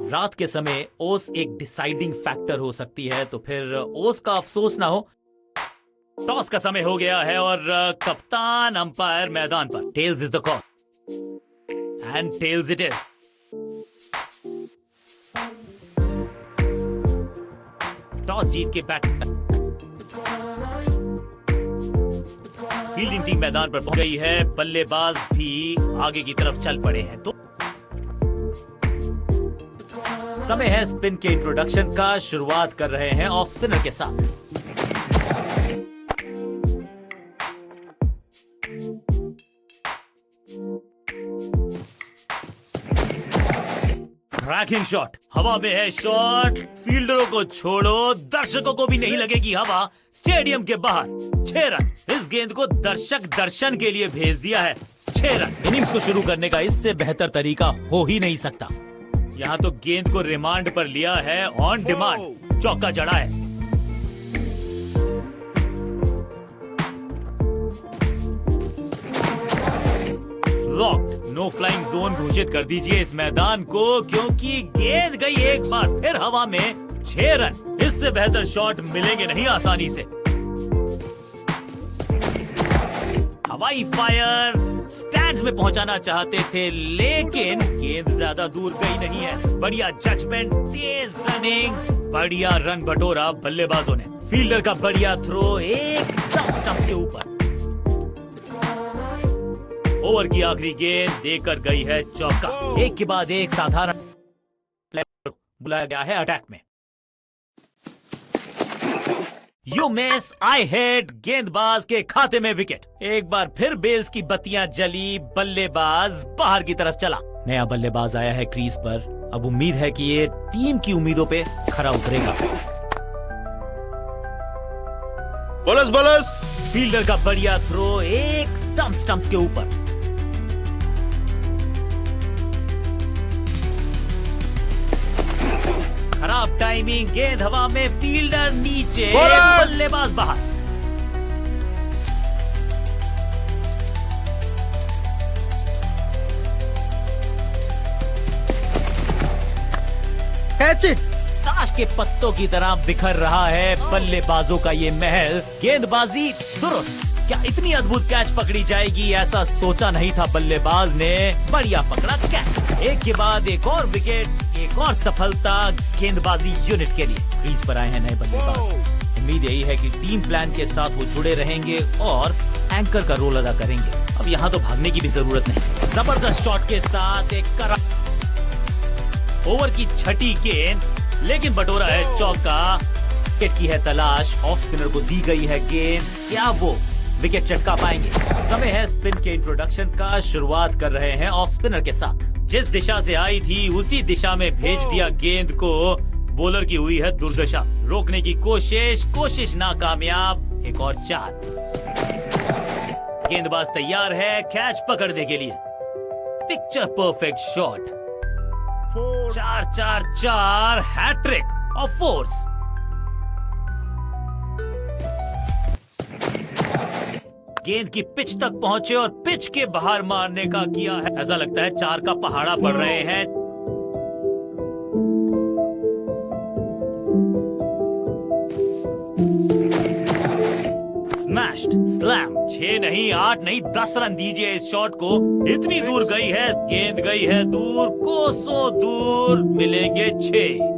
रात के समय ओस एक डिसाइडिंग फैक्टर हो सकती है, तो फिर ओस का अफसोस ना हो। टॉस का समय हो गया है और कप्तान अंपायर मैदान पर। Tails is the call and tails it is. Toss जीत के बैट फील्डिंग टीम मैदान पर पहुंच गई है। बल्लेबाज भी आगे की तरफ चल पड़े हैं। तो समय है स्पिन के इंट्रोडक्शन का। शुरुआत कर रहे हैं ऑफ स्पिनर के साथ। क्रैकिंग शॉट, हवा में है शॉट। फील्डरों को छोड़ो, दर्शकों को भी नहीं लगेगी हवा। स्टेडियम के बाहर 6 रन। इस गेंद को दर्शक दर्शन के लिए भेज दिया है। 6 रन। इनिंग्स को शुरू करने का इससे बेहतर तरीका हो ही नहीं सकता। यहाँ तो गेंद को रिमांड पर लिया है, ऑन डिमांड चौका जड़ा है। लॉक्ड। नो फ्लाइंग जोन घोषित कर दीजिए इस मैदान को, क्योंकि गेंद गई एक बार फिर हवा में। 6 रन। इससे बेहतर शॉट मिलेंगे नहीं आसानी से। हवाई फायर स्टैंड्स में पहुंचाना चाहते थे, लेकिन गेंद ज्यादा दूर गई नहीं है। बढ़िया जजमेंट, तेज रनिंग, बढ़िया रन बटोरा बल्लेबाजों ने। फील्डर का बढ़िया थ्रो एकदम स्टंप्स के ऊपर। ओवर की आखिरी गेंद देकर गई है चौका। एक के बाद एक साधारण प्लेयर बुलाया गया है अटैक में। You miss, I hit. गेंदबाज के खाते में विकेट। एक बार फिर बेल्स की बत्तियां जली। बल्लेबाज बाहर की तरफ चला। नया बल्लेबाज आया है क्रीज पर। अब उम्मीद है कि ये टीम की उम्मीदों पे खरा उतरेगा। Bowlers bowlers. फील्डर का बढ़िया थ्रो एकदम स्टंप्स के ऊपर। खराब टाइमिंग, गेंद हवा में, फील्डर नीचे, बल्लेबाज बाहर। Catch it. ताश के पत्तों की तरह बिखर रहा है बल्लेबाजों का ये महल। गेंदबाजी दुरुस्त। क्या इतनी अद्भुत कैच पकड़ी जाएगी, ऐसा सोचा नहीं था बल्लेबाज ने। बढ़िया पकड़ा कैच। एक के बाद एक और विकेट, एक और सफलता गेंदबाजी यूनिट के लिए। क्रीज पर आए हैं नए बल्लेबाज। उम्मीद यही है कि टीम प्लान के साथ वो जुड़े रहेंगे और एंकर का रोल अदा करेंगे। अब यहाँ तो भागने की भी जरूरत नहीं। जबरदस्त शॉट के साथ एक करा। ओवर की छठी गेंद, लेकिन बटोरा है चौका। विकेट की है तलाश। ऑफ स्पिनर को दी गई है गेंद। क्या वो विकेट चटका पाएंगे? समय है स्पिन के इंट्रोडक्शन का। शुरुआत कर रहे हैं ऑफ स्पिनर के साथ। जिस दिशा से आई थी उसी दिशा में भेज दिया गेंद को। बॉलर की हुई है दुर्दशा। रोकने की कोशिश नाकामयाब। एक और 4। गेंदबाज तैयार है कैच पकड़ने के लिए। Picture perfect shot. 4-4-4 hattrick of fours. गेंद की पिच तक पहुंचे और पिच के बाहर मारने का किया है। ऐसा लगता है 4 का पहाड़ा पड़ रहे हैं। Smashed, slam. 6 नहीं, 8 नहीं, 10 रन दीजिए इस शॉट को। इतनी दूर गई है गेंद, गई है दूर, कोसों दूर। मिलेंगे 6।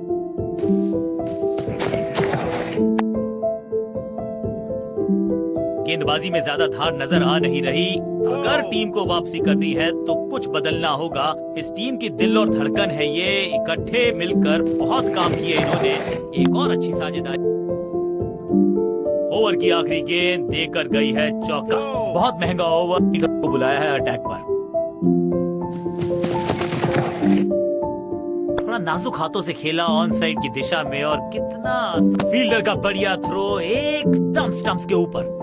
गेंदबाजी में ज्यादा धार नजर आ नहीं रही। अगर टीम को वापसी करनी है तो कुछ बदलना होगा। इस टीम की दिल और धड़कन है ये। इकट्ठे मिलकर बहुत काम किए इन्होंने। एक और अच्छी साझेदारी। ओवर की आखिरी गेंद देकर गई है चौका। बहुत महंगा ओवर को बुलाया है अटैक पर। थोड़ा नाजुक हाथों से खेला ऑन साइड की दिशा में, और कितना फील्डर का बढ़िया थ्रो एकदम स्टंप्स के ऊपर।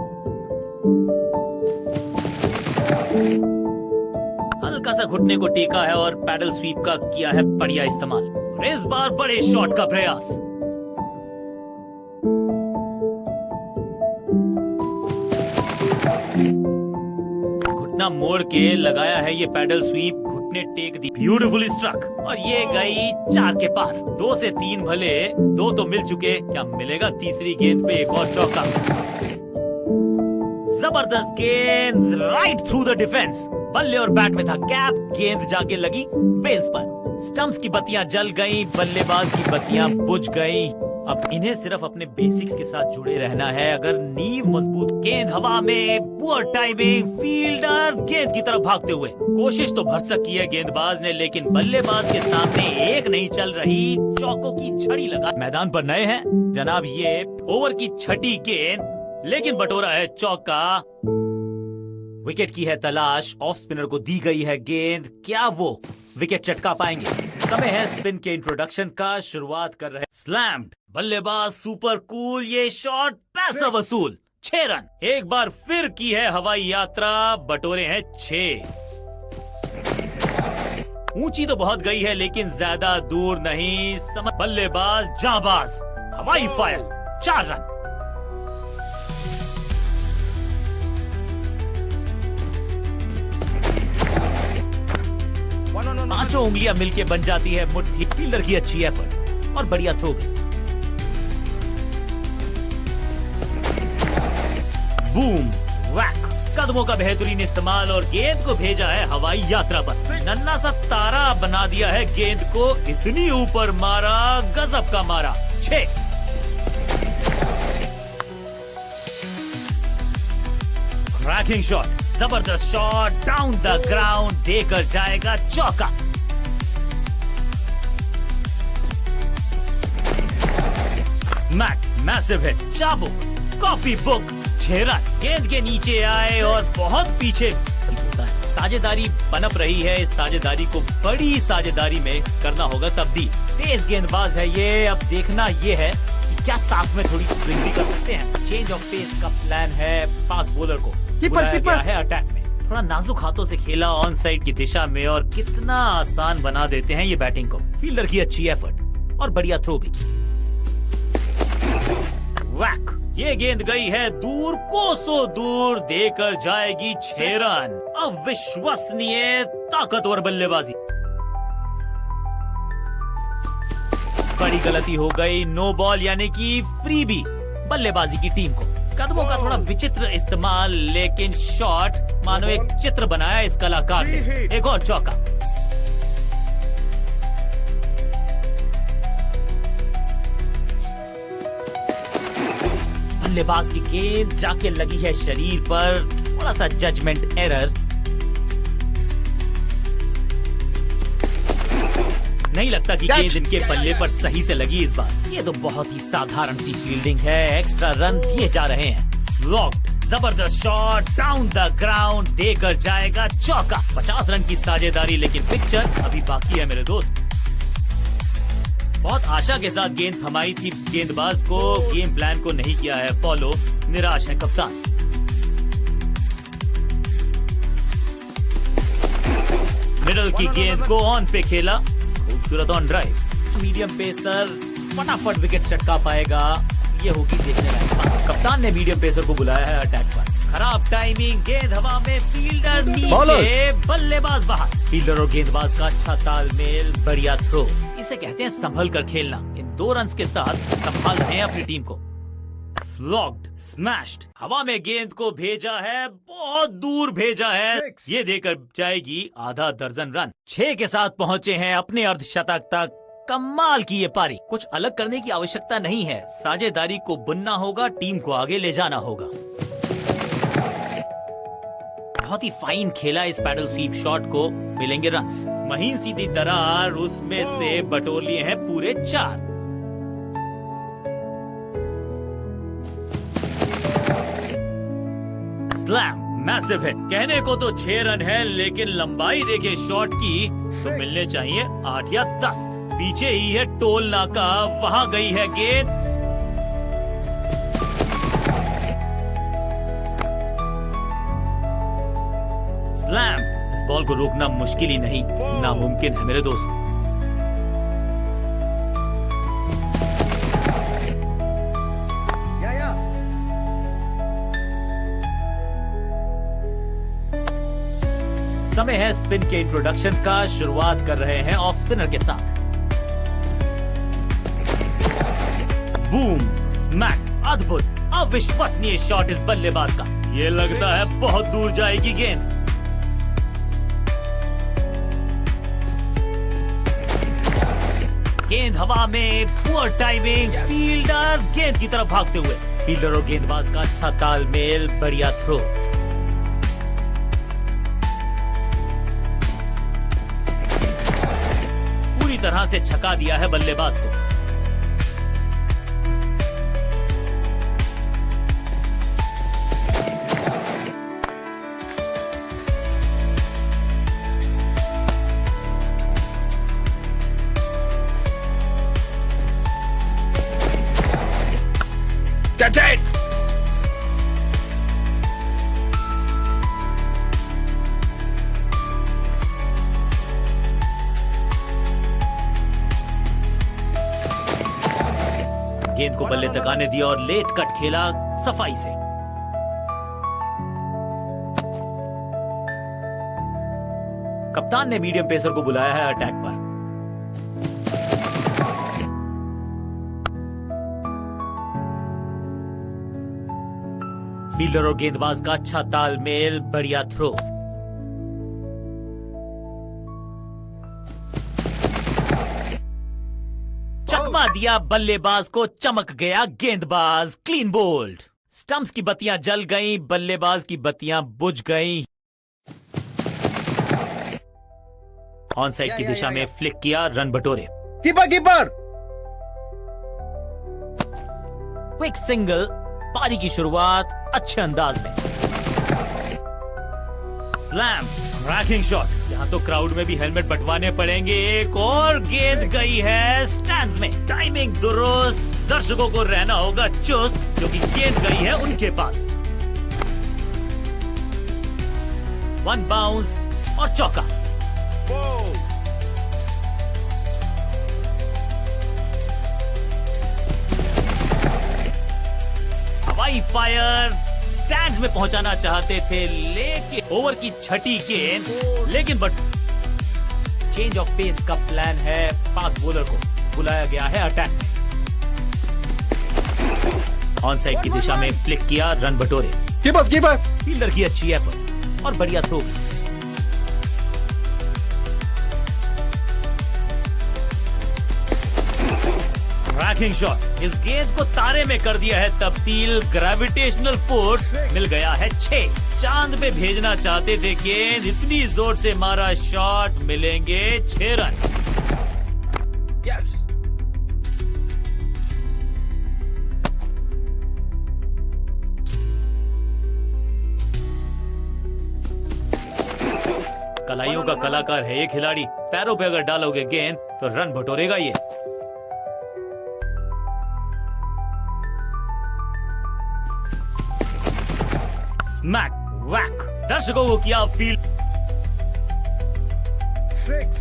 हल्का सा घुटने को टेका है और पैडल स्वीप का किया है बढ़िया इस्तेमाल। इस बार बड़े शॉट का प्रयास। घुटना मोड़ के लगाया है ये पैडल स्वीप। ने टेक दी, ब्यूटीफुली स्ट्रक, और ये गई 4 के पार। 2 से 3 भले, 2 तो मिल चुके, क्या मिलेगा तीसरी गेंद पे एक और चौका। जबरदस्त गेंद राइट थ्रू द डिफेंस। बल्ले और बैट में था गैप, गेंद जाके लगी बेल्स पर। स्टंप्स की बत्तियां जल गईं, बल्लेबाज की बत्तियां बुझ गईं। अब इन्हें सिर्फ अपने बेसिक्स के साथ जुड़े रहना है। अगर नींव मजबूत, गेंद हवा में, पुअर टाइमिंग, फील्डर गेंद की तरफ भागते हुए। कोशिश तो भरसक की है गेंदबाज ने, लेकिन बल्लेबाज के सामने एक नहीं चल रही, चौकों की झड़ी लगा। मैदान पर नए हैं जनाब, ये ओवर की छठी गेंद, लेकिन बटोरा है चौका। विकेट की है तलाश, ऑफ स्पिनर को दी गई है गेंद, क्या वो विकेट चटका पाएंगे? समय है स्पिन के इंट्रोडक्शन का, शुरुआत कर रहे स्लैम्ड। बल्लेबाज सुपर कूल, ये शॉट पैसा वसूल। 6 रन। एक बार फिर की है हवाई यात्रा, बटोरे हैं 6। ऊंची तो बहुत गई है लेकिन ज्यादा दूर नहीं। बल्लेबाज जाबाज, हवाई फायर, 4 रन। 5 उंगलियां मिलके बन जाती है मुट्ठी। फील्डर की अच्छी एफर्ट और बढ़िया थ्रो भी। बूम वैक, कदमों का बेहतरीन इस्तेमाल और गेंद को भेजा है हवाई यात्रा पर। नन्ना सा तारा बना दिया है गेंद को, इतनी ऊपर मारा, गजब का मारा। 6। क्रैकिंग शॉट, जबरदस्त शॉट, डाउन द ग्राउंड, देकर जाएगा चौका। स्मैक, मैसिव हिट, चाबुक, कॉपी बुक, 6 रन। गेंद के नीचे आए और बहुत पीछे होता है। साझेदारी पनप रही है, इस साझेदारी को बड़ी साझेदारी में करना होगा तब्दील। तेज गेंदबाज है ये, अब देखना ये है कि क्या साथ में थोड़ी स्प्रिंग भी कर सकते हैं। चेंज ऑफ पेस का प्लान है, फास्ट बॉलर को बुलाया गया है अटैक में। थोड़ा नाजुक हाथों से खेला ऑन साइड की दिशा में और कितना आसान बना देते हैं ये बैटिंग को। फील्डर की अच्छी एफर्ट और बढ़िया थ्रो भी। वैक, ये गेंद गई है दूर, कोसों दूर, देकर जाएगी 6 रन। अविश्वसनीय ताकतवर बल्लेबाजी। बड़ी गलती हो गई, नो बॉल यानी कि फ्रीबी बल्लेबाजी की टीम को। कदमों का थोड़ा विचित्र इस्तेमाल, लेकिन शॉट मानो एक चित्र बनाया इस कलाकार ने। एक और चौका। बल्लेबाज की गेंद जाके लगी है शरीर पर, थोड़ा सा जजमेंट एरर। नहीं लगता कि गेंद इनके बल्ले पर सही से लगी इस बार। ये तो बहुत ही साधारण सी फील्डिंग है, एक्स्ट्रा रन दिए जा रहे हैं। फ्लॉक्ड, जबरदस्त शॉट, डाउन द ग्राउंड, देकर जाएगा चौका। 50 रन की साझेदारी, लेकिन पिक्चर अभी बाकी है मेरे दोस्त। बहुत आशा के साथ गेंद थमाई थी गेंदबाज को, गेम प्लान को नहीं किया है फॉलो, निराश है कप्तान। मिडल की गेंद को ऑन पे खेला, खूबसूरत ऑन ड्राइव। मीडियम पेसर फटाफट विकेट चटका पाएगा, ये होगी देखने लायक बात। कप्तान ने मीडियम पेसर को बुलाया है अटैक पर। खराब टाइमिंग, गेंद हवा में, फील्डर नीचे, बल्लेबाज बाहर। फील्डर और गेंदबाज का अच्छा तालमेल, बढ़िया थ्रो, इसे कहते हैं संभल कर खेलना। इन 2 रन के साथ संभाल रहे हैं अपनी टीम को। फ्लॉक्ड, स्मैश्ड, हवा में गेंद को भेजा है, बहुत दूर भेजा है, ये देकर जाएगी आधा दर्जन रन। 6 के साथ पहुंचे हैं अपने अर्धशतक तक। कमाल की ये पारी। कुछ अलग करने की आवश्यकता नहीं है, साझेदारी को बुनना होगा, टीम को आगे ले जाना होगा। बहुत ही फाइन खेला इस पैडल स्वीप शॉट को, मिलेंगे रन्स। महीन सीधी दरार, उसमें से बटोर लिए हैं पूरे 4। Slam, massive hit. कहने को तो 6 रन है, लेकिन लंबाई देखे शॉट की तो मिलने चाहिए 8 या 10। पीछे ही है टोल नाका, वहां गई है गेंद। स्लैम, इस बॉल को रोकना मुश्किल ही नहीं, नामुमकिन है मेरे दोस्त। समय है स्पिन के इंट्रोडक्शन का। शुरुआत कर रहे हैं ऑफ स्पिनर के साथ। बूम, स्मैक, अद्भुत, अविश्वसनीय शॉट इस बल्लेबाज का। ये लगता है बहुत दूर जाएगी गेंद। गेंद हवा में, पुअर टाइमिंग, फील्डर गेंद की तरफ भागते हुए। फील्डर और गेंदबाज का अच्छा तालमेल, बढ़िया थ्रो। पूरी तरह से छका दिया है बल्लेबाज को। Catch it! गेंद को बल्ले तक आने दिया और लेट कट खेला सफाई से। कप्तान ने मीडियम पेसर को बुलाया है अटैक पर। फील्डर और गेंदबाज का अच्छा तालमेल, बढ़िया थ्रो। चकमा दिया बल्लेबाज को, चमक गया गेंदबाज। Clean bowled. स्टंप्स की बत्तियां जल गईं, बल्लेबाज की बत्तियां बुझ गईं। ऑन साइड की दिशा में फ्लिक किया, रन बटोरे। कीपर! क्विक सिंगल, पारी की शुरुआत अच्छे अंदाज में। Slam, ranking shot. यहाँ तो क्राउड में भी हेलमेट बंटवाने पड़ेंगे। एक और गेंद गई है स्टैंड्स में। टाइमिंग दुरुस्त, दर्शकों को रहना होगा चुस्त, क्योंकि गेंद गई है उनके पास। वन बाउंस और चौका। हवाई फायर, स्टैंड्स में पहुंचाना चाहते थे, लेकिन ओवर की छठी गेंद, लेकिन बट चेंज ऑफ पेस का प्लान है। फास्ट बॉलर को बुलाया गया है अटैक में। ऑन साइड की दिशा में फ्लिक किया, रन बटोरे। कीपर! फील्डर की अच्छी एफर्ट और बढ़िया थ्रो। रैकिंग शॉट, इस गेंद को तारे में कर दिया है तब्दील। ग्रेविटेशनल फोर्स मिल गया है 6। चांद पे भेजना चाहते थे गेंद, इतनी जोर से मारा शॉट, मिलेंगे 6 रन। Yes! कलाइयों का कलाकार है ये खिलाड़ी। पैरों पे अगर डालोगे गेंद तो रन बटोरेगा ये। स्मैक, वैक, दर्शकों को किया फील्ड। 6!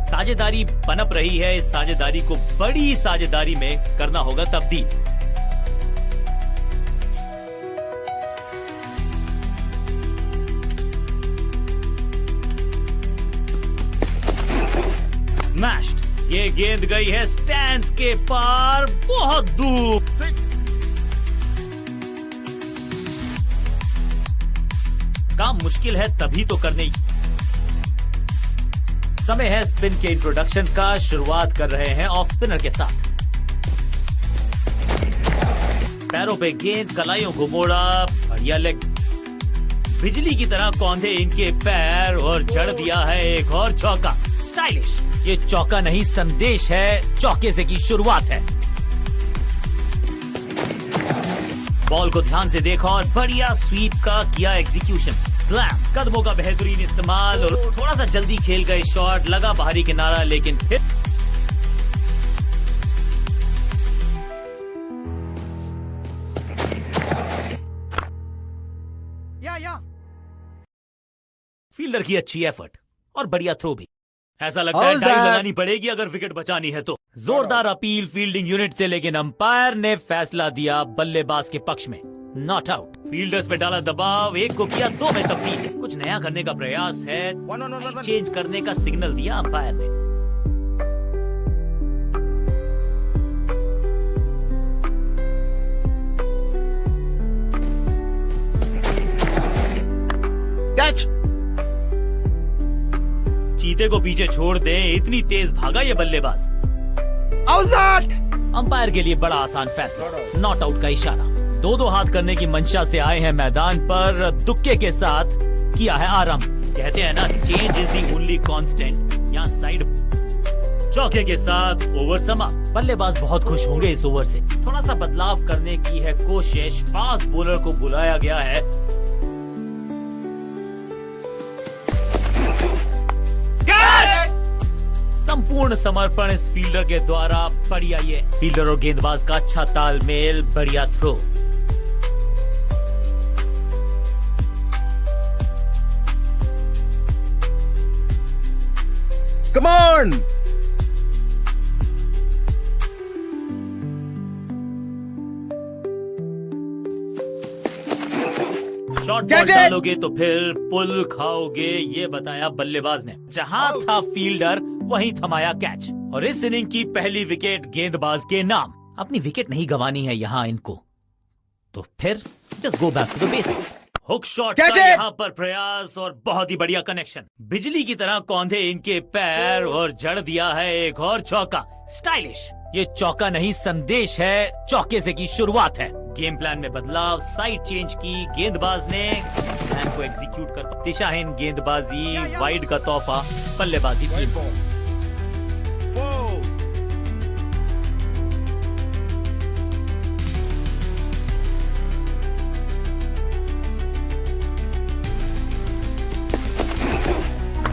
साझेदारी पनप रही है। इस साझेदारी को बड़ी साझेदारी में करना होगा तब्दील। स्मैश्ड, ये गेंद गई है स्टैंड्स के पार, बहुत दूर। 6! काम मुश्किल है तभी तो करने। समय है स्पिन के इंट्रोडक्शन का। शुरुआत कर रहे हैं ऑफ स्पिनर के साथ। पैरों पे गेंद, कलाइयों को मोड़ा, बढ़िया लेग। बिजली की तरह कौंधे इनके पैर और जड़ दिया है एक और चौका। स्टाइलिश, ये चौका नहीं संदेश है, चौके से की शुरुआत है। बॉल को ध्यान से देखा और बढ़िया स्वीप का किया एग्जीक्यूशन। स्लैम, कदमों का बेहतरीन इस्तेमाल और थोड़ा सा जल्दी खेल गए शॉट। लगा बाहरी किनारा, लेकिन फिर फील्डर की अच्छी एफर्ट और बढ़िया थ्रो भी। ऐसा लगता है डाइव लगानी पड़ेगी अगर विकेट बचानी है तो। जोरदार अपील फील्डिंग यूनिट से, लेकिन अंपायर ने फैसला दिया बल्लेबाज के पक्ष में। Not out. फील्डर्स पे डाला दबाव, एक को किया 2 में तब्दील। कुछ नया करने का प्रयास है, चेंज करने का सिग्नल दिया अंपायर ने। Catch. चीते को पीछे छोड़ दें, इतनी तेज भागा ये बल्लेबाज। Outside. अंपायर के लिए बड़ा आसान फैसला, नॉट आउट का इशारा। 2-2 हाथ करने की मंशा से आए हैं मैदान पर, दुक्के के साथ किया है आराम। कहते हैं ना, change is the only constant. यहाँ साइड चौके के साथ ओवर समा। बल्लेबाज बहुत खुश होंगे इस ओवर से। थोड़ा सा बदलाव करने की है कोशिश, फास्ट बॉलर को बुलाया गया है। संपूर्ण समर्पण इस फील्डर के द्वारा। बढ़िया ये फील्डर और गेंदबाज का अच्छा तालमेल, बढ़िया throw. Come on. Short ball Catch it! डालोगे तो फिर पुल खाओगे, ये बताया बल्लेबाज ने। जहां था फील्डर वहीं थमाया कैच। और इस इनिंग की पहली विकेट गेंदबाज के नाम। अपनी विकेट नहीं गंवानी है यहाँ इनको, तो फिर just go back to the basics. Hook shot का Catch it! यहाँ पर प्रयास और बहुत ही बढ़िया कनेक्शन। बिजली की तरह कौंधे इनके पैर और जड़ दिया है एक और चौका। स्टाइलिश। ये चौका नहीं, संदेश है, चौके से की शुरुआत है। गेम प्लान में बदलाव, साइड चेंज की गेंदबाज ने, प्लान को एग्जीक्यूट कर दिशाहीन गेंदबाजी, वाइड का तोहफा बल्लेबाजी टीम को। Four.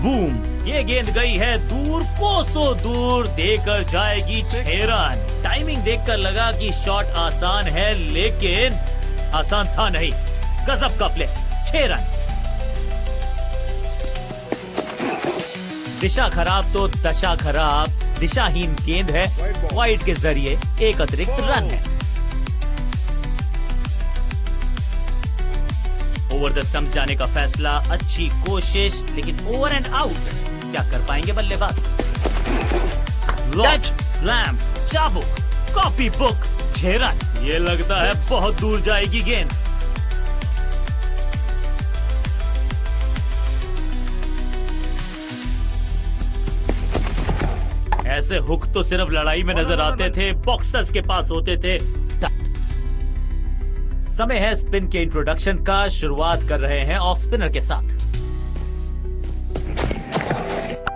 बूम, ये गेंद गई है दूर, कोसों दूर, देकर जाएगी 6 रन। टाइमिंग देखकर लगा कि शॉट आसान है, लेकिन आसान था नहीं। गजब का प्ले, 6 रन। दिशा खराब तो दशा खराब। दिशाहीन गेंद है, वाइड के जरिए एक अतिरिक्त रन है। ओवर द स्टंप्स जाने का फैसला, अच्छी कोशिश, लेकिन ओवर एंड आउट। क्या कर पाएंगे बल्लेबाज? Catch! स्लैम, चाबुक, कॉपी बुक, 6 रन। ये लगता है बहुत दूर जाएगी गेंद। ऐसे हुक तो सिर्फ लड़ाई में नजर आते थे, बॉक्सर्स के पास होते थे। समय है स्पिन के इंट्रोडक्शन का। शुरुआत कर रहे हैं ऑफ स्पिनर के साथ।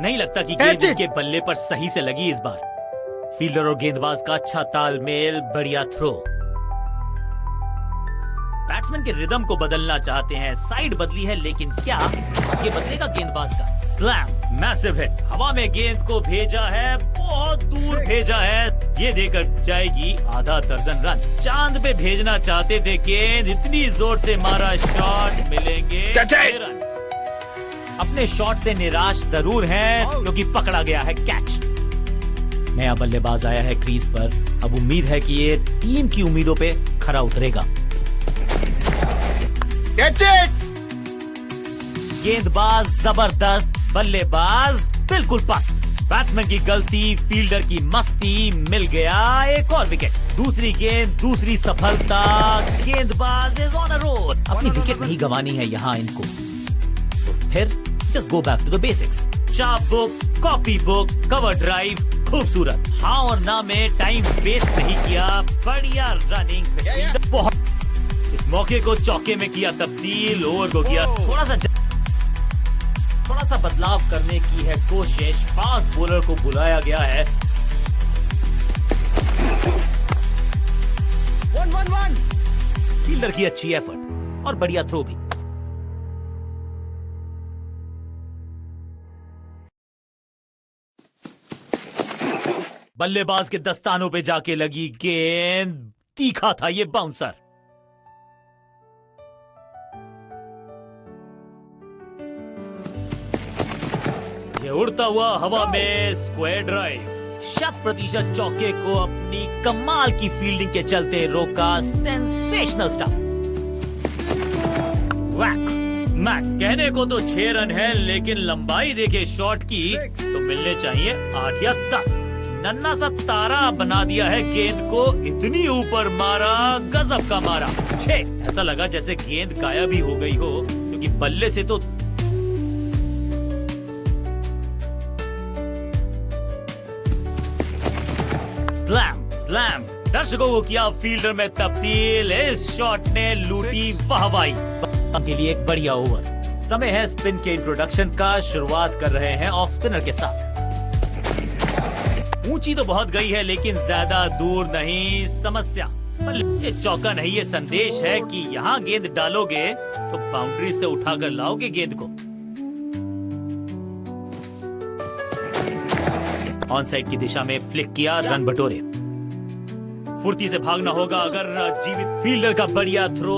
नहीं लगता कि गेंद इनके बल्ले पर सही से लगी इस बार। फील्डर और गेंदबाज का अच्छा तालमेल, बढ़िया थ्रो। बैट्समैन के रिदम को बदलना चाहते हैं, साइड बदली है, लेकिन क्या ये बदलेगा गेंदबाज का? स्लैम, मैसिव हिट, हवा में गेंद को भेजा है, बहुत दूर भेजा है। ये देकर जाएगी आधा दर्जन रन। चांद पे भेजना चाहते थे गेंद, इतनी जोर से मारा शॉट, मिलेंगे 6 रन। अपने शॉट से निराश जरूर हैं, क्योंकि पकड़ा गया है कैच। नया बल्लेबाज आया है क्रीज पर। अब उम्मीद है कि ये टीम की उम्मीदों पे खरा उतरेगा। Catch it. गेंदबाज जबरदस्त, बल्लेबाज बिल्कुल पस्त। बैट्समैन की गलती, फील्डर की मस्ती, मिल गया एक और विकेट। दूसरी गेंद, दूसरी सफलता, गेंदबाज इज ऑन अ रोल। अपनी विकेट नहीं गंवानी है यहाँ इनको, तो फिर just go back to the basics. चाबुक, कॉपी बुक, कवर ड्राइव, खूबसूरत। हाँ और ना में टाइम वेस्ट नहीं किया, बढ़िया रनिंग। बहुत इस मौके को चौके में किया तब्दील, ओवर को किया थोड़ा सा बदलाव करने की है कोशिश। फास्ट बॉलर को बुलाया गया है। 1-1-1. फील्डर की अच्छी एफर्ट और बढ़िया थ्रो भी। बल्लेबाज के दस्तानों पे जाके लगी गेंद, तीखा था ये बाउंसर। ये उड़ता हुआ हवा में स्क्वायर ड्राइव। 100% चौके को अपनी कमाल की फील्डिंग के चलते रोका। Sensational stuff. स्वैक स्मैक। कहने को तो 6 रन है, लेकिन लंबाई देखे शॉट की तो मिलने चाहिए 8 या 10। नन्ना सा तारा बना दिया है गेंद को, इतनी ऊपर मारा, गजब का मारा। 6। ऐसा लगा जैसे गेंद गायब ही हो गई हो, क्योंकि बल्ले से तो स्लैम स्लैम। दर्शकों को किया फील्डर में तब्दील, इस शॉट ने लूटी वाहवाही। के लिए एक बढ़िया ओवर। समय है स्पिन के इंट्रोडक्शन का। शुरुआत कर रहे हैं ऑफ स्पिनर के साथ। ऊंची तो बहुत गई है, लेकिन ज्यादा दूर नहीं। समस्या ये चौका नहीं, ये संदेश है कि यहाँ गेंद डालोगे तो बाउंड्री से उठाकर लाओगे गेंद को। ऑन साइड की दिशा में फ्लिक किया, रन बटोरे। फुर्ती से भागना होगा अगर जीवित। फील्डर का बढ़िया थ्रो,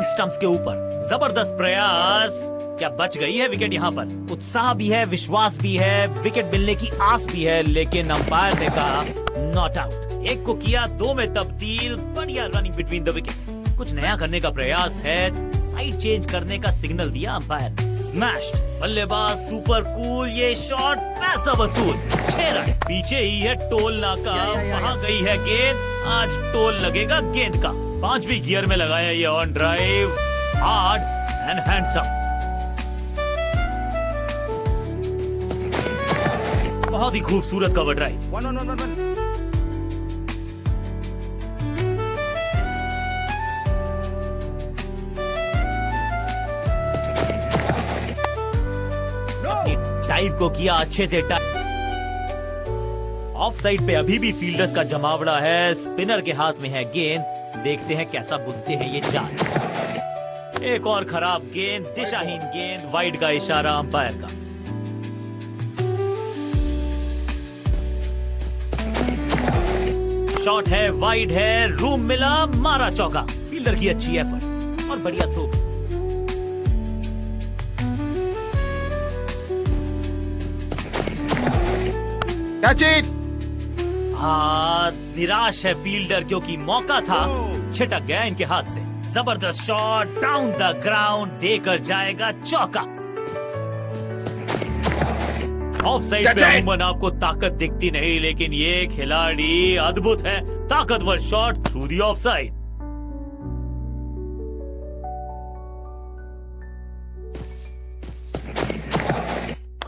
स्टंप्स के ऊपर। जबरदस्त प्रयास। क्या बच गई है विकेट यहाँ पर? उत्साह भी है, विश्वास भी है, विकेट मिलने की आस भी है, लेकिन अंपायर ने कहा नॉट आउट। एक को किया 2 में तब्दील। बढ़िया रनिंग बिटवीन द विकेट्स। कुछ नया करने का प्रयास है, साइड चेंज करने का सिग्नल दिया अंपायर ने। स्मैश्ड। बल्लेबाज सुपर कूल, ये शॉट पैसा वसूल। 6 रन। पीछे ही है टोल नाका, वहाँ गई है गेंद। आज टोल लगेगा गेंद का। 5वीं गियर में लगाया ये on drive, hard and handsome. बहुत ही खूबसूरत कवर ड्राइव। 1 1 1 1 डाइव को किया अच्छे से। ऑफ साइड पे अभी भी फील्डर्स का जमावड़ा है। स्पिनर के हाथ में है गेंद। देखते हैं कैसा बुनते हैं ये चाल। एक और खराब गेंद, दिशाहीन गेंद। वाइड का इशारा अंपायर का। शॉट है, वाइड है, रूम मिला, मारा चौका। फील्डर की अच्छी एफर्ट और बढ़िया थ्रो। Catch it. निराश है फील्डर, क्योंकि मौका था, छिटक गया इनके हाथ से। जबरदस्त शॉट, डाउन द ग्राउंड, देकर जाएगा चौका। ऑफ साइड पे अमूमन आपको ताकत दिखती नहीं, लेकिन ये खिलाड़ी अद्भुत है। ताकतवर shot through the of side.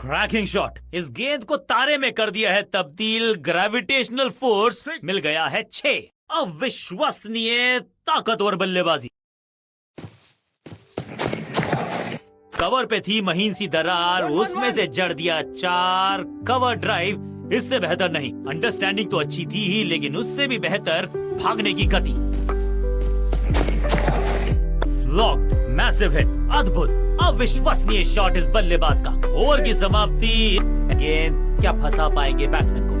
Cracking shot. इस गेंद को तारे में कर दिया है तब्दील। ग्रेविटेशनल फोर्स मिल गया है 6। अविश्वसनीय ताकतवर बल्लेबाजी। कवर पे थी महीन सी दरार, उसमें से जड़ दिया 4। कवर ड्राइव इससे बेहतर नहीं। अंडरस्टैंडिंग तो अच्छी थी ही, लेकिन उससे भी बेहतर भागने की गति। फ्लॉक्ड, मैसिव हिट, अद्भुत अविश्वसनीय शॉट इस बल्लेबाज का। ओवर की समाप्ति। गेंद क्या फंसा पाएंगे बैट्समैन को?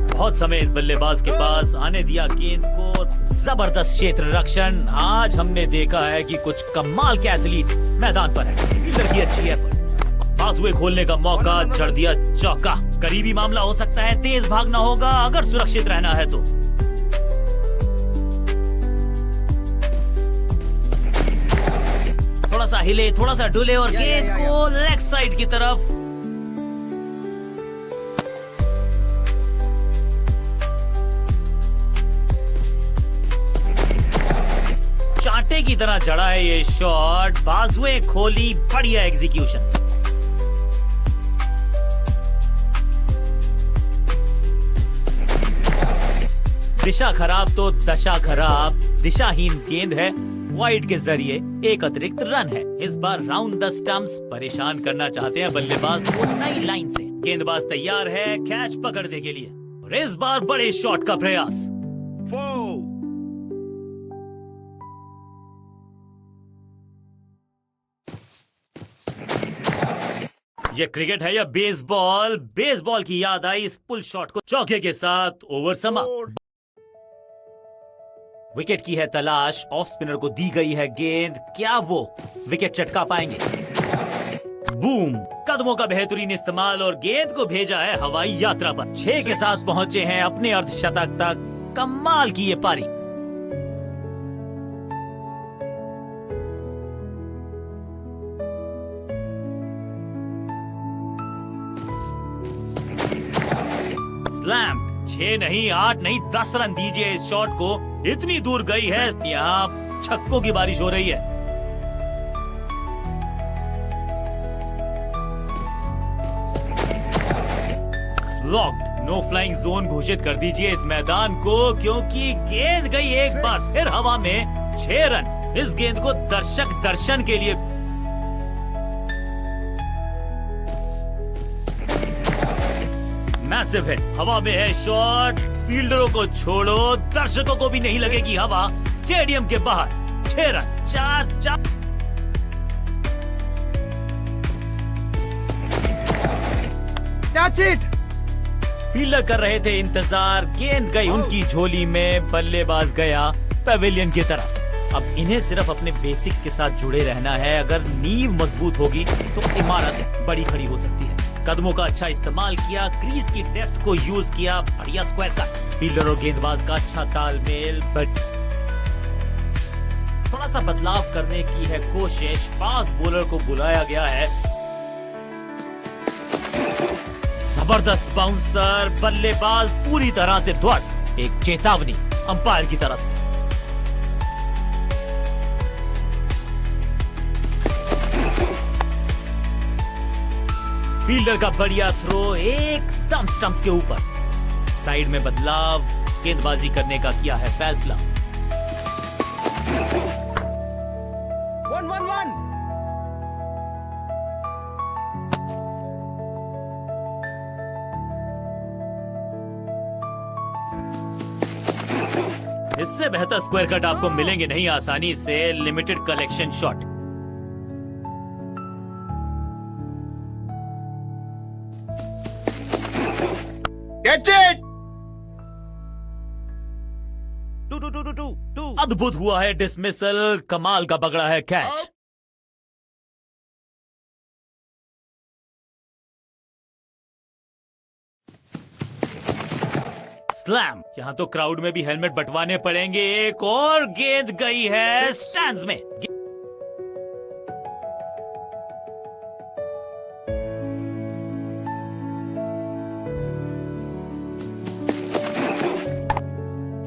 बहुत समय इस बल्लेबाज के पास, आने दिया गेंद को। जबरदस्त क्षेत्र रक्षण। आज हमने देखा है कि कुछ कमाल के एथलीट्स मैदान पर हैं। फील्डर की अच्छी एफर्ट। बाजुए खोलने का मौका, जड़ दिया चौका। करीबी मामला हो सकता है, तेज भागना होगा अगर सुरक्षित रहना है तो। थोड़ा सा हिले, थोड़ा सा डुले और गेंद को लेग साइड की तरफ। चांटे की तरह जड़ा है ये शॉट। बाजुएं खोली, बढ़िया एग्जीक्यूशन। दिशा खराब तो दशा खराब। दिशाहीन गेंद है, वाइड के जरिए एक अतिरिक्त रन है। इस बार राउंड द स्टंप्स। परेशान करना चाहते हैं बल्लेबाज को नई लाइन से। गेंदबाज तैयार है कैच पकड़ने के लिए, और इस बार बड़े शॉट का प्रयास। 4 ये क्रिकेट है या बेसबॉल? बेसबॉल की याद आई इस पुल शॉट को। चौके के साथ ओवर समाप्त। विकेट की है तलाश। ऑफ स्पिनर को दी गई है गेंद। क्या वो विकेट चटका पाएंगे? बूम। कदमों का बेहतरीन इस्तेमाल और गेंद को भेजा है हवाई यात्रा पर। 6 के साथ पहुंचे हैं अपने अर्धशतक तक। कमाल की ये पारी। स्लैम। 6 नहीं, 8 नहीं, 10 रन दीजिए इस शॉट को। इतनी दूर गई है, यहाँ छक्कों की बारिश हो रही है। लॉक्ड, नो फ्लाइंग जोन घोषित कर दीजिए इस मैदान को, क्योंकि गेंद गई एक बार फिर हवा में। 6 रन। इस गेंद को दर्शक दर्शन के लिए। मैसिव हिट, हवा में है शॉट। फील्डरों को छोड़ो, दर्शकों को भी नहीं लगेगी हवा। स्टेडियम के बाहर 6 रन। 4-4। Catch it. फील्डर कर रहे थे इंतजार, गेंद गई उनकी झोली में। बल्लेबाज गया पवेलियन की तरफ। अब इन्हें सिर्फ अपने बेसिक्स के साथ जुड़े रहना है। अगर नींव मजबूत होगी तो इमारत बड़ी खड़ी हो सकती है। कदमों का अच्छा इस्तेमाल किया, क्रीज की डेप्थ को यूज किया, बढ़िया स्क्वायर कट। फील्डर और गेंदबाज का अच्छा तालमेल, बट थोड़ा सा बदलाव करने की है कोशिश। फास्ट बॉलर को बुलाया गया है। जबरदस्त बाउंसर, बल्लेबाज पूरी तरह से ध्वस्त। एक चेतावनी अंपायर की तरफ से। फील्डर का बढ़िया थ्रो एकदम स्टंप्स के ऊपर। साइड में बदलाव, गेंदबाजी करने का किया है फैसला। 1-1-1। इससे बेहतर स्क्वायर कट आपको मिलेंगे नहीं आसानी से। Limited collection shot. Catch it. 2-2-2-2-2। अद्भुत हुआ है डिसमिसल, कमाल का पकड़ा है कैच। स्लैम। यहां तो क्राउड में भी हेलमेट बंटवाने पड़ेंगे। एक और गेंद गई है स्टैंड्स में।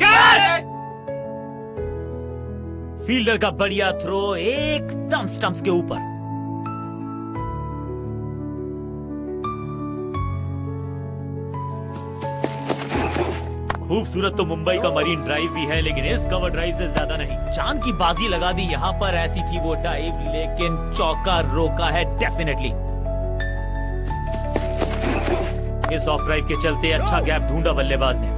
कैच। फील्डर का बढ़िया थ्रो एकदम स्टंप्स के ऊपर। खूबसूरत तो मुंबई का मरीन ड्राइव भी है, लेकिन इस कवर ड्राइव से ज्यादा नहीं। चांद की बाजी लगा दी यहाँ पर। ऐसी थी वो डाइव, लेकिन चौका रोका है डेफिनेटली। इस ऑफ ड्राइव के चलते अच्छा गैप ढूंढा बल्लेबाज ने।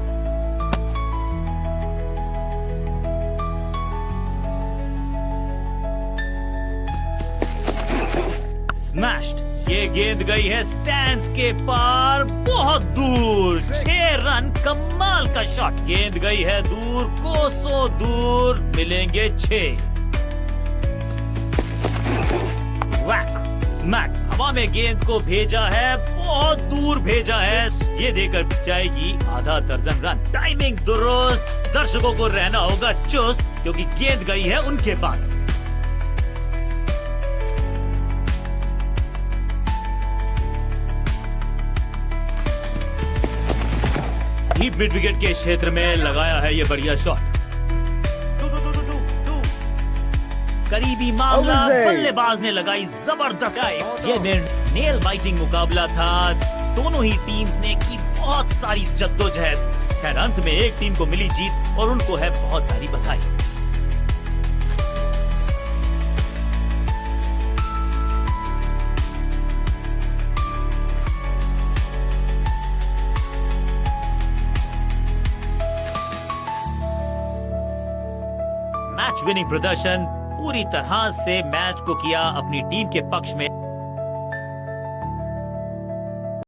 स्मैश्ड। ये गेंद गई है स्टैंड्स के पार, बहुत दूर। 6 रन, कमाल का शॉट। गेंद गई है दूर, कोसों दूर। मिलेंगे 6। वैक, स्मैक। हवा में गेंद को भेजा है, बहुत दूर भेजा है। ये देकर जाएगी आधा दर्जन रन। टाइमिंग दुरुस्त। दर्शकों को रहना होगा चुस्त, क्योंकि गेंद गई है उनके पास। डीप मिड विकेट के क्षेत्र में लगाया है ये बढ़िया शॉट। करीबी मामला, बल्लेबाज ने लगाई जबरदस्त। ये नेल बाइटिंग मुकाबला था। दोनों ही टीम्स ने की बहुत सारी जद्दोजहद। खैर अंत में एक टीम को मिली जीत और उनको है बहुत सारी बधाई। मैच विनिंग प्रदर्शन, पूरी तरह से मैच को किया अपनी टीम के पक्ष में।